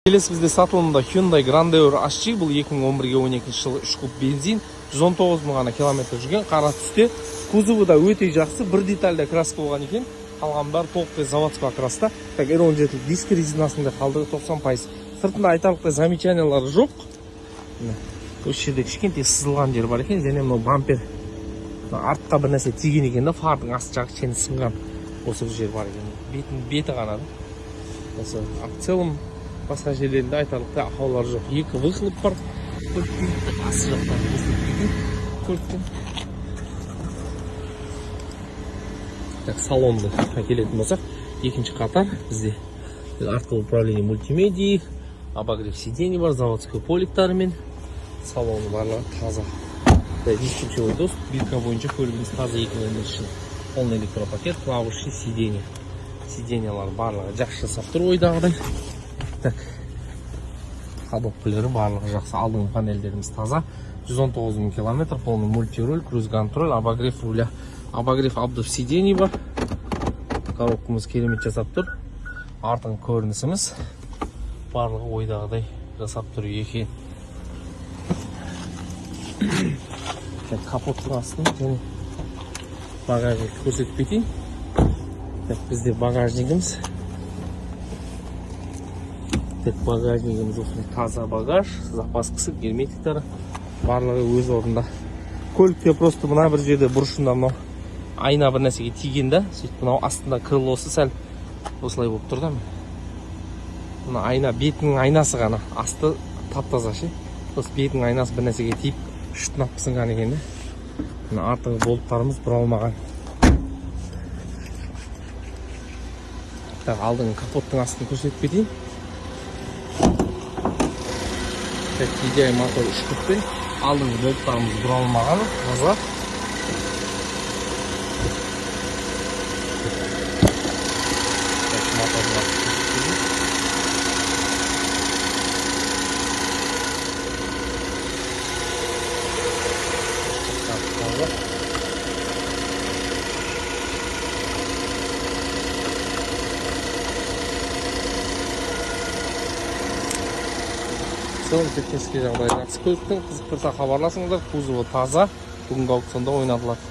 Келесі бізде сатылымда Hyundai Grandeur HG, бұл 2011-12 жылы 3 куб бензин, 119 мың ғана километр жүрген, қара түсте. Кузовы да өте жақсы, бір детальда краска болған екен. Қалған бәрі толықтай заводской окраста. Так, R17 диск резинасында қалдығы 90%. Сыртында айтарлықтай замечаниялары жоқ. Осы жерде кішкентай сызылған жер бар екен, және мынау бампер артқа бір нәрсе тиген екен да, фардың асты жағы кішкене сынған. Осы бір жер бар екен. Беті ғана да. Осы в целом басқа жерлерінде айтарлықтай ақаулар жоқ. Екі выхлоп бар. Асы жақтан көрттен. Так, салонды келетін болсақ, екінші қатар бізде артқы управление мультимедии, обогрев сидений бар, заводской поликтарымен. Салоны барлығы таза. Бесключевой доступ, бирка бойынша көлігіміз таза 2011 жылы. Полный электропакет, клавиши, сиденье. Сиденьялар барлығы жақсы жасап тұр ойдағыдай. Так, қабықпілері барлығы жақсы. Алдыңғы панельдеріміз таза. 119 мың километр, полный мультируль, круиз-контроль, обогрев руля. Обогрев обдув сидений бар. Коробкамыз керемет жасап тұр. Артың көрінісіміз барлығы ойдағыдай жасап тұр екен. Капоттың астын және багажник көрсетіп кетейін. Бізде багажнигіміз. Багажнигіміз таза багаж, запаскасы, герметиктары барлығы өз орында. Көлікте просто мына бір жерде бұрышында мынау айна бір нәрсеге тиген да, сөйтіп мынау астында крылосы сәл осылай болып тұр да. Мына айна, бетінің айнасы ғана, асты тап-таза ше. Осы бетінің айнасы бір нәрсеге тиіп шытынап сынған екен да. Мына артыңғы болттарымыз бұралмаған. Так, алдыңғы капоттың астын көрсетіп кетейін. TDI мотор 3 кубпен, алдыңғы болттарымыз бұралмаған, таза. Целом технический жағдайы жақсы. Көліктің қызықтырса хабарласыңыздар, кузовы таза, бүгінгі аукционда ойнатылады.